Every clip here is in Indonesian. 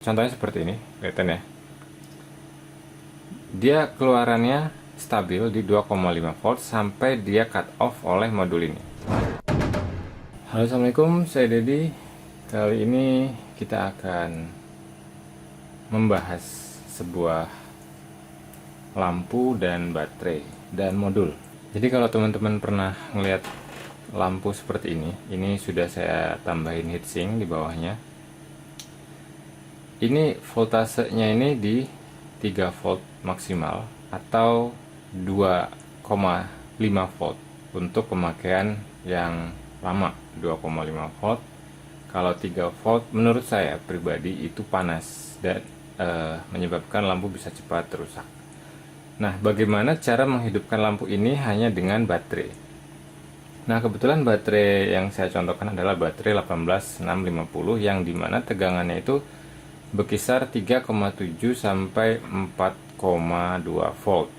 Contohnya seperti ini, kelihatan ya. Dia keluarannya stabil di 2,5 volt sampai dia cut off oleh modul ini. Halo, assalamualaikum, saya Dedi. Kali ini kita akan membahas sebuah lampu dan baterai dan modul. Jadi kalau teman-teman pernah melihat lampu seperti ini sudah saya tambahin heatsink di bawahnya. Ini voltasenya ini di 3 volt maksimal atau 2,5 volt untuk pemakaian yang lama. 2,5 volt. Kalau 3 volt menurut saya pribadi itu panas dan menyebabkan lampu bisa cepat rusak. Nah, bagaimana cara menghidupkan lampu ini hanya dengan baterai? Nah, kebetulan baterai yang saya contohkan adalah baterai 18650 yang dimana tegangannya itu berkisar 3,7 sampai 4,2 volt.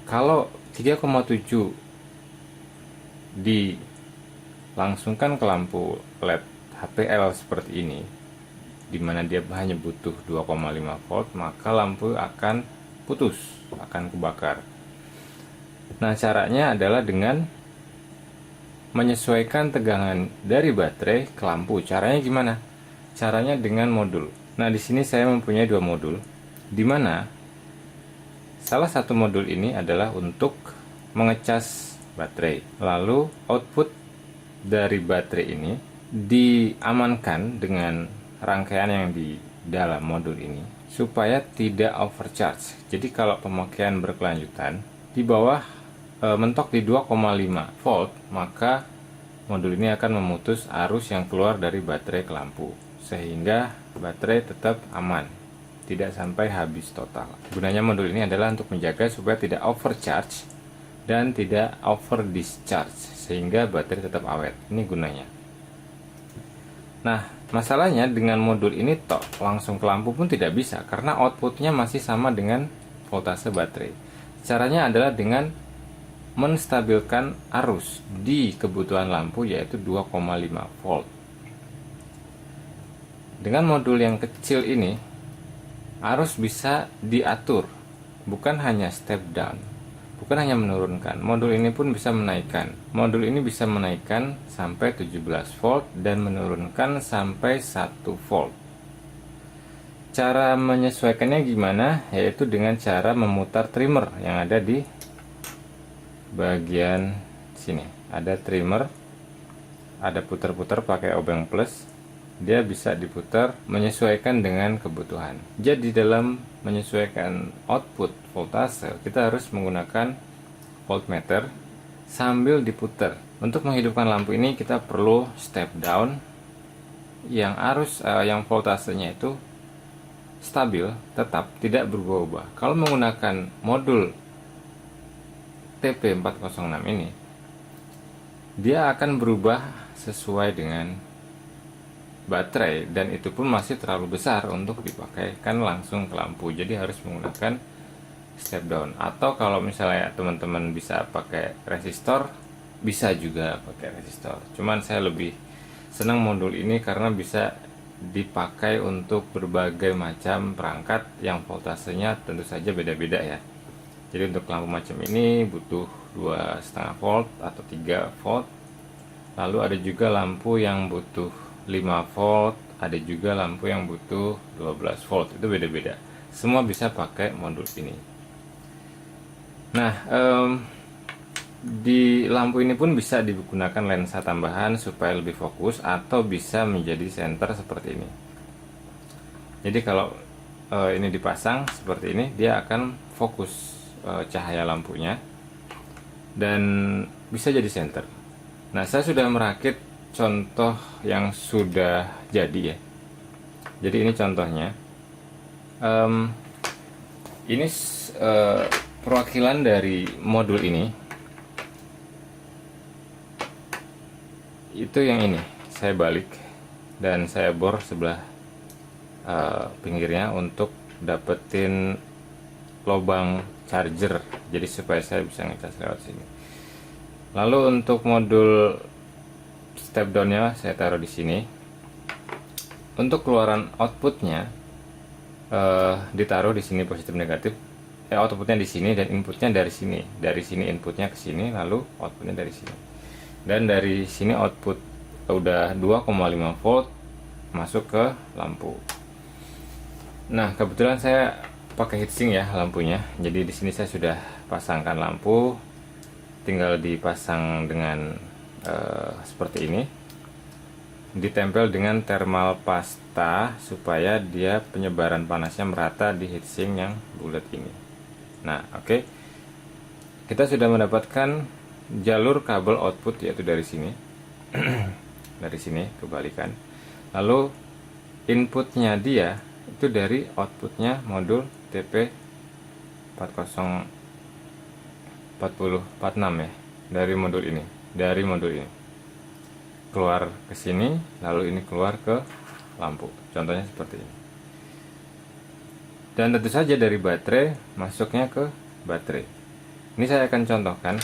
Kalau 3,7 dilangsungkan ke lampu LED HPL seperti ini, dimana dia hanya butuh 2,5 volt, maka lampu akan putus, akan kebakar. Nah, caranya adalah dengan menyesuaikan tegangan dari baterai ke lampu. Caranya gimana? Caranya dengan modul. Nah, di sini saya mempunyai dua modul, di mana salah satu modul ini adalah untuk mengecas baterai. Lalu output dari baterai ini diamankan dengan rangkaian yang di dalam modul ini supaya tidak overcharge. Jadi kalau pemakaian berkelanjutan di bawah mentok di 2,5 volt, maka modul ini akan memutus arus yang keluar dari baterai ke lampu, sehingga baterai tetap aman, tidak sampai habis total. Gunanya modul ini adalah untuk menjaga supaya tidak overcharge dan tidak over discharge, sehingga baterai tetap awet. Ini gunanya. Nah, masalahnya dengan modul ini langsung ke lampu pun tidak bisa, karena outputnya masih sama dengan voltase baterai. Caranya adalah dengan menstabilkan arus di kebutuhan lampu, yaitu 2,5 volt. Dengan modul yang kecil ini, arus bisa diatur, bukan hanya step down, bukan hanya menurunkan. Modul ini pun bisa menaikkan. Modul ini bisa menaikkan sampai 17 volt dan menurunkan sampai 1 volt. Cara menyesuaikannya gimana? Yaitu dengan cara memutar trimmer yang ada di bagian sini. Ada trimmer, ada putar-putar pakai obeng plus. Dia bisa diputar menyesuaikan dengan kebutuhan. Jadi dalam menyesuaikan output voltase, kita harus menggunakan voltmeter sambil diputar. Untuk menghidupkan lampu ini kita perlu step down yang yang voltasenya itu stabil, tetap tidak berubah-ubah. Kalau menggunakan modul TP406 ini, dia akan berubah sesuai dengan baterai, dan itu pun masih terlalu besar untuk dipakaikan langsung ke lampu. Jadi harus menggunakan step down, atau kalau misalnya teman-teman bisa pakai resistor, bisa juga pakai resistor. Cuman saya lebih senang modul ini karena bisa dipakai untuk berbagai macam perangkat yang voltasenya tentu saja beda-beda ya. Jadi untuk lampu macam ini butuh 2,5 volt atau 3 volt. Lalu ada juga lampu yang butuh 5 volt, ada juga lampu yang butuh 12 volt. Itu beda-beda. Semua bisa pakai modul ini. Nah, di lampu ini pun bisa digunakan lensa tambahan supaya lebih fokus, atau bisa menjadi senter seperti ini. Jadi kalau ini dipasang seperti ini, dia akan fokus cahaya lampunya dan bisa jadi senter. Nah, saya sudah merakit contoh yang sudah jadi ya. Jadi ini contohnya. Ini perwakilan dari modul ini. Itu yang ini. Saya balik dan saya bor sebelah pinggirnya untuk dapetin lubang charger. Jadi supaya saya bisa ngecas lewat sini. Lalu untuk modul step downnya saya taruh di sini. untuk keluaran outputnya ditaruh di sini positif negatif. Outputnya di sini dan inputnya dari sini. Dari sini inputnya ke sini, lalu outputnya dari sini. Dan dari sini output udah 2,5 volt masuk ke lampu. Nah, kebetulan saya pakai heatsink ya lampunya. Jadi di sini saya sudah pasangkan lampu, tinggal dipasang dengan seperti ini. Ditempel dengan thermal pasta supaya dia penyebaran panasnya merata di heatsink yang bulat ini. Nah, oke. Kita sudah mendapatkan jalur kabel output, yaitu dari sini. Dari sini kebalikan. Lalu inputnya dia itu dari outputnya modul TP4046 ya, dari modul ini. Dari modul ini keluar ke sini, lalu ini keluar ke lampu. Contohnya seperti ini. Dan tentu saja dari baterai masuknya ke baterai. Ini saya akan contohkan.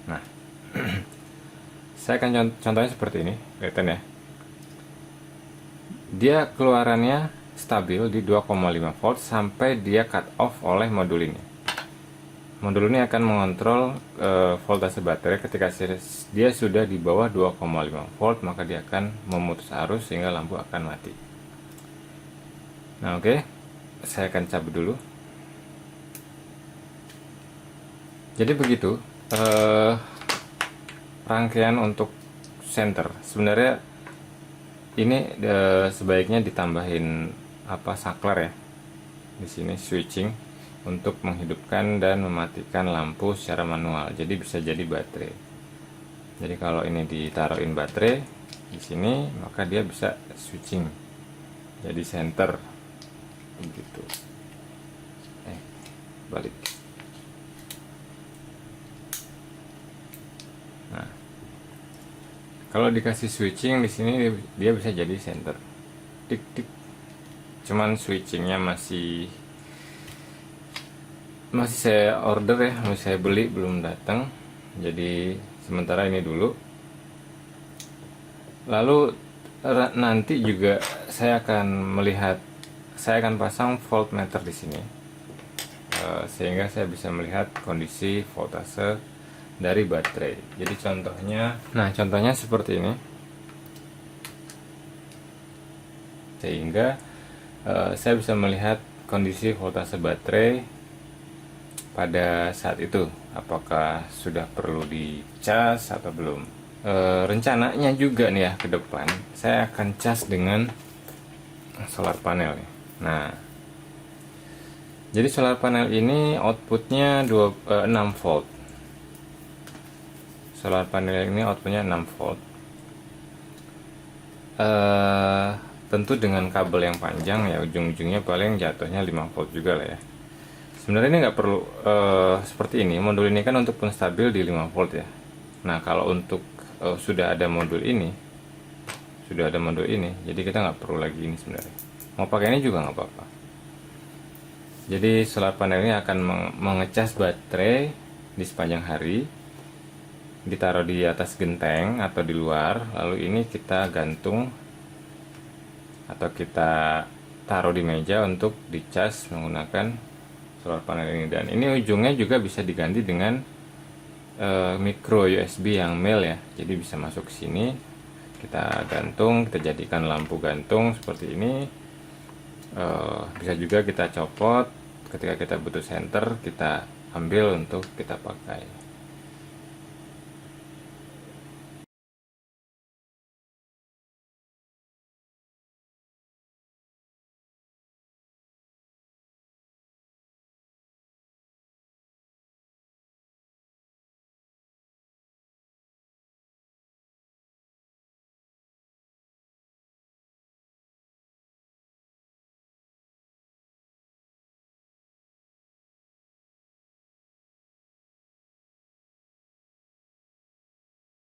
Nah, saya akan contohnya seperti ini, kelihatan ya. Dia keluarannya stabil di 2,5 volt sampai dia cut off oleh modul ini. Modul ini akan mengontrol voltase baterai. Ketika dia sudah di bawah 2,5 volt, maka dia akan memutus arus sehingga lampu akan mati. Nah, oke. Saya akan cabut dulu. Jadi begitu rangkaian untuk senter. Sebenarnya ini sebaiknya ditambahin saklar ya. Di sini switching untuk menghidupkan dan mematikan lampu secara manual. Jadi bisa jadi baterai. Jadi kalau ini ditaruhin baterai di sini, maka dia bisa switching jadi center begitu. Balik. Nah, kalau dikasih switching di sini dia bisa jadi center. Tik tik. Cuman switchingnya masih saya order ya, masih saya beli, belum datang. Jadi sementara ini dulu. Lalu nanti juga saya akan pasang voltmeter di sini, sehingga saya bisa melihat kondisi voltase dari baterai. Jadi contohnya seperti ini, sehingga saya bisa melihat kondisi voltase baterai pada saat itu, apakah sudah perlu dicas atau belum. Rencananya juga nih ya, ke depan saya akan cas dengan solar panel. Nah, jadi solar panel ini outputnya 6 volt. Solar panel ini outputnya 6 volt. Tentu dengan kabel yang panjang ya, ujung-ujungnya paling jatuhnya 5 volt juga lah ya. Sebenarnya ini nggak perlu seperti ini. Modul ini kan untuk penstabil di 5 volt ya. Nah, kalau untuk sudah ada modul ini, jadi kita nggak perlu lagi ini sebenarnya. Mau pakai ini juga nggak apa-apa. Jadi solar panel ini akan mengecas baterai di sepanjang hari, ditaruh di atas genteng atau di luar, lalu ini kita gantung atau kita taruh di meja untuk dicas menggunakan solar panel ini. Dan ini ujungnya juga bisa diganti dengan micro USB yang male ya, jadi bisa masuk ke sini, kita gantung, kita jadikan lampu gantung seperti ini. Bisa juga kita copot ketika kita butuh senter, kita ambil untuk kita pakai.